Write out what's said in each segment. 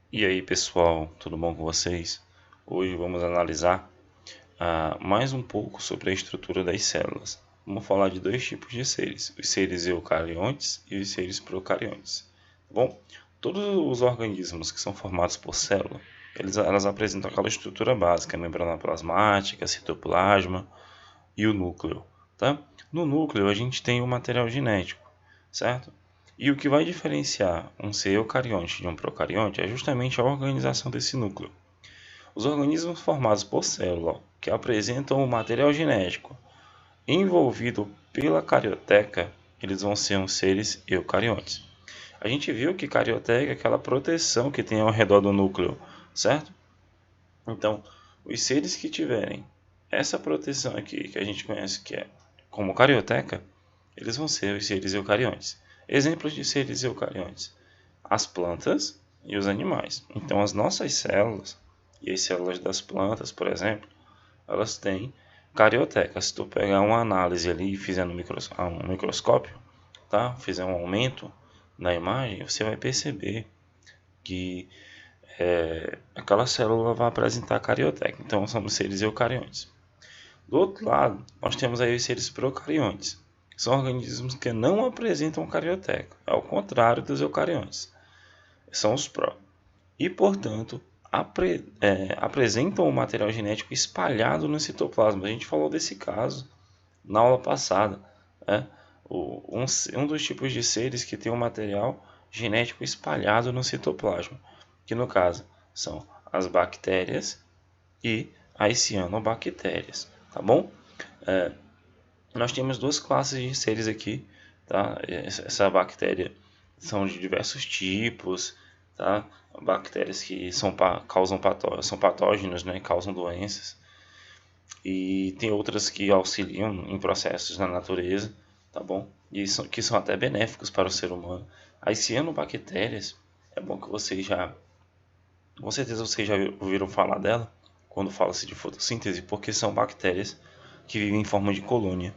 E aí pessoal, tudo bom com vocês? Hoje vamos analisar mais um pouco sobre a estrutura das células. Vamos falar de dois tipos de seres, os seres eucariontes e os seres procariontes. Bom, todos os organismos que são formados por célula, elas apresentam aquela estrutura básica, membrana plasmática, citoplasma e o núcleo. Tá? No núcleo a gente tem o material genético, certo? E o que vai diferenciar um ser eucarionte de um procarionte é justamente a organização desse núcleo. Os organismos formados por célula, que apresentam o material genético envolvido pela carioteca, eles vão ser uns seres eucariontes. A gente viu que carioteca é aquela proteção que tem ao redor do núcleo, certo? Então, os seres que tiverem essa proteção aqui, que a gente conhece que é como carioteca, eles vão ser os seres eucariontes. Exemplos de seres eucariontes: as plantas e os animais. Então, as nossas células e as células das plantas, por exemplo, elas têm carioteca. Se tu pegar uma análise ali e fizer no microscópio, tá? Fizer um aumento na imagem, você vai perceber que aquela célula vai apresentar carioteca. Então, são os seres eucariontes. Do outro lado, nós temos aí os seres procariontes. São organismos que não apresentam carioteca, ao contrário dos eucariontes. São os pró. E, portanto, apresentam o material genético espalhado no citoplasma. A gente falou desse caso na aula passada. Né? Um dos tipos de seres que tem o material genético espalhado no citoplasma, que no caso são as bactérias e as cianobactérias, tá bom? Nós temos duas classes de seres aqui, tá? Essa bactéria são de diversos tipos, tá? Bactérias que são patógenos, né? Causam doenças, e tem outras que auxiliam em processos na natureza, tá bom? E que são até benéficos para o ser humano. As cianobactérias, é bom que vocês já, com certeza vocês já ouviram falar dela quando fala-se de fotossíntese, porque são bactérias que vivem em forma de colônia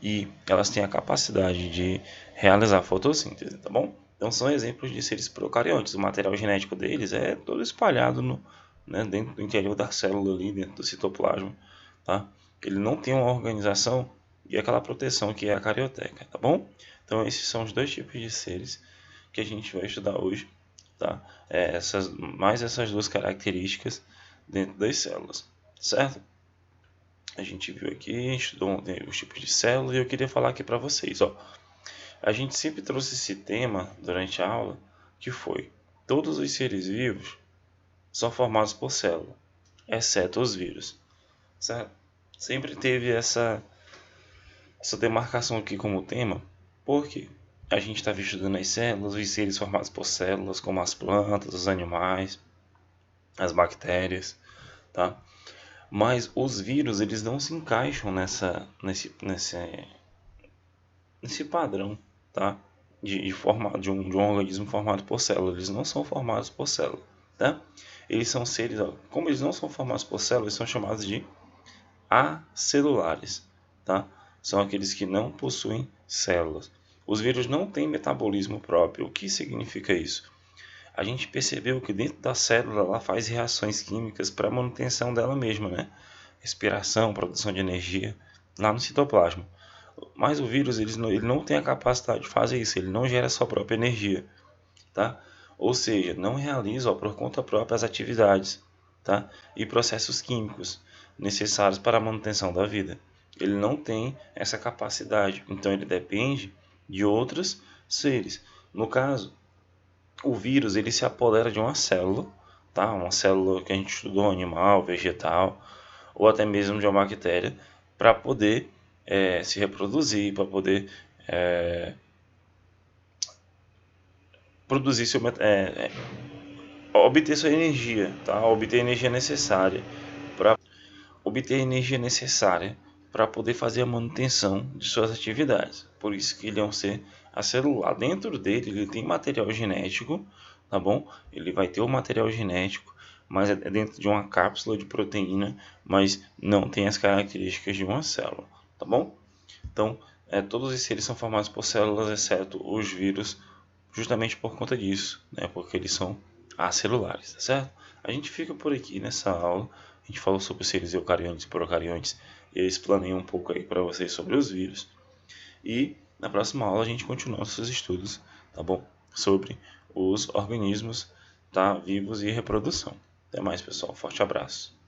e elas têm a capacidade de realizar fotossíntese, tá bom? Então são exemplos de seres procariontes. O material genético deles é todo espalhado dentro do interior da célula ali, dentro do citoplasma, tá? Ele não tem uma organização e aquela proteção que é a carioteca, tá bom? Então esses são os dois tipos de seres que a gente vai estudar hoje, tá? Mais essas duas características dentro das células, certo? A gente viu aqui, estudou os tipos de células e eu queria falar aqui para vocês, ó. A gente sempre trouxe esse tema durante a aula, que foi: todos os seres vivos são formados por célula, exceto os vírus, certo? Sempre teve essa demarcação aqui como tema, porque a gente estava estudando as células, os seres formados por células, como as plantas, os animais, as bactérias, tá? Mas os vírus, eles não se encaixam nesse padrão, tá? De um organismo formado por célula. Eles não são formados por célula, tá? Eles são seres, ó, como eles não são formados por célula, eles são chamados de acelulares, tá? São aqueles que não possuem células. Os vírus não têm metabolismo próprio. O que significa isso? A gente percebeu que dentro da célula ela faz reações químicas para a manutenção dela mesma, né? Respiração, produção de energia, lá no citoplasma. Mas o vírus ele não tem a capacidade de fazer isso, ele não gera sua própria energia, tá? Ou seja, não realiza, ó, por conta própria as atividades, tá? E processos químicos necessários para a manutenção da vida. Ele não tem essa capacidade, então ele depende de outros seres. No caso, o vírus ele se apodera de uma célula, tá? Uma célula que a gente estudou, animal, vegetal, ou até mesmo de uma bactéria, para poder se reproduzir, para poder produzir obter sua energia, tá? Obter a energia necessária para poder fazer a manutenção de suas atividades. Por isso que ele é um ser acelular. Dentro dele ele tem material genético, tá bom? Ele vai ter o material genético, mas é dentro de uma cápsula de proteína, mas não tem as características de uma célula, tá bom? Então, todos os seres são formados por células, exceto os vírus, justamente por conta disso, né? Porque eles são acelulares, tá certo? A gente fica por aqui nessa aula. A gente falou sobre os seres eucariontes e procariontes e eu explanei um pouco aí para vocês sobre os vírus. E na próxima aula a gente continua nossos estudos, tá bom? Sobre os organismos, tá, vivos e reprodução. Até mais, pessoal. Forte abraço.